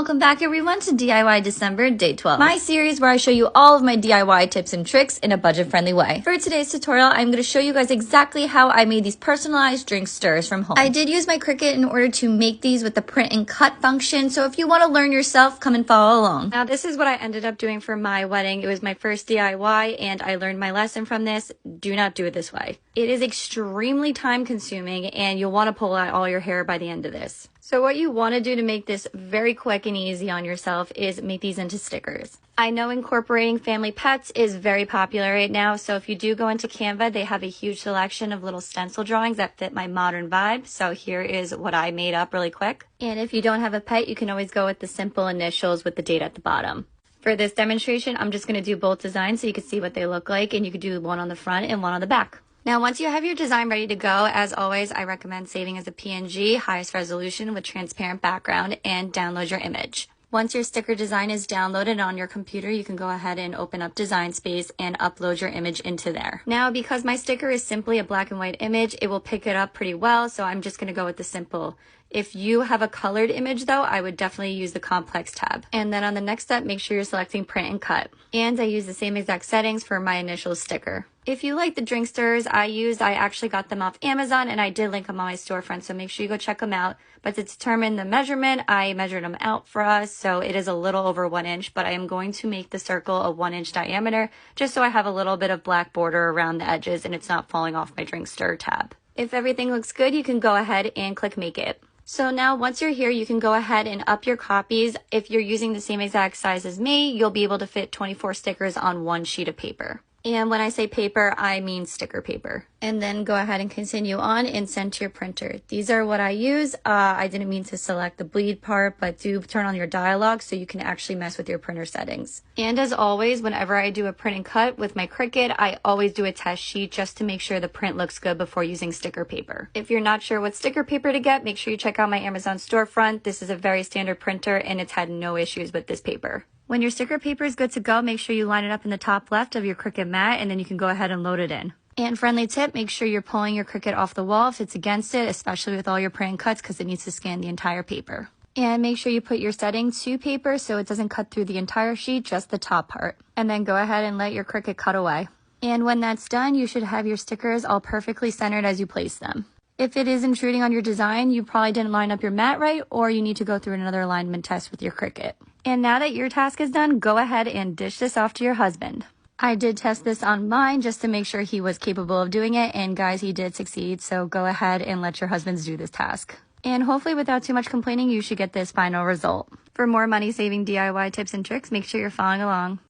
welcome back everyone to DIY December Day 12, my series where I show you all of my DIY tips and tricks in a budget-friendly way. For today's tutorial, I'm going to show you guys exactly how I made these personalized drink stirrers from home. I did use my Cricut in order to make these with the print and cut function, so if you want to learn yourself, come and follow along. Now this is what I ended up doing for my wedding. It was my first DIY and I learned my lesson from this. Do not do it this way. It is extremely time consuming and you'll want to pull out all your hair by the end of this. So what you want to do to make this very quick and easy on yourself is make these into stickers. I know incorporating family pets is very popular right now, so if you do go into Canva, they have a huge selection of little stencil drawings that fit my modern vibe. So here is what I made up really quick. And if you don't have a pet, you can always go with the simple initials with the date at the bottom. For this demonstration, I'm just going to do both designs so you can see what they look like, and you could do one on the front and one on the back. Now, once you have your design ready to go, as always, I recommend saving as a PNG, highest resolution with transparent background, and download your image. Once your sticker design is downloaded on your computer, you can go ahead and open up Design Space and upload your image into there. Now, because my sticker is simply a black and white image, it will pick it up pretty well, so I'm just going to go with the simple. If you have a colored image though, I would definitely use the complex tab. And then on the next step, make sure you're selecting print and cut. And I use the same exact settings for my initial sticker. If you like the drink stirrers I actually got them off Amazon and I did link them on my storefront, so make sure you go check them out. But to determine the measurement, I measured them out for us, so it is a little over 1 inch, but I am going to make the circle a 1 inch diameter just so I have a little bit of black border around the edges and it's not falling off my drink stirrer tab. If everything looks good, you can go ahead and click Make It. So now once you're here, you can go ahead and up your copies. If you're using the same exact size as me, you'll be able to fit 24 stickers on one sheet of paper. And when I say paper, I mean sticker paper. And then go ahead and continue on and send to your printer. These are what I use. I didn't mean to select the bleed part, but do turn on your dialog so you can actually mess with your printer settings. And as always, whenever I do a print and cut with my Cricut, I always do a test sheet just to make sure the print looks good before using sticker paper. If you're not sure what sticker paper to get, make sure you check out my Amazon storefront. This is a very standard printer and it's had no issues with this paper. When your sticker paper is good to go, make sure you line it up in the top left of your Cricut mat and then you can go ahead and load it in. And friendly tip, make sure you're pulling your Cricut off the wall if it's against it, especially with all your print and cuts because it needs to scan the entire paper. And make sure you put your setting to paper so it doesn't cut through the entire sheet, just the top part. And then go ahead and let your Cricut cut away. And when that's done, you should have your stickers all perfectly centered as you place them. If it is intruding on your design, you probably didn't line up your mat right, or you need to go through another alignment test with your Cricut. And now that your task is done, go ahead and dish this off to your husband. I did test this on mine just to make sure he was capable of doing it, and guys, he did succeed, so go ahead and let your husbands do this task. And hopefully without too much complaining, you should get this final result. For more money-saving DIY tips and tricks, make sure you're following along.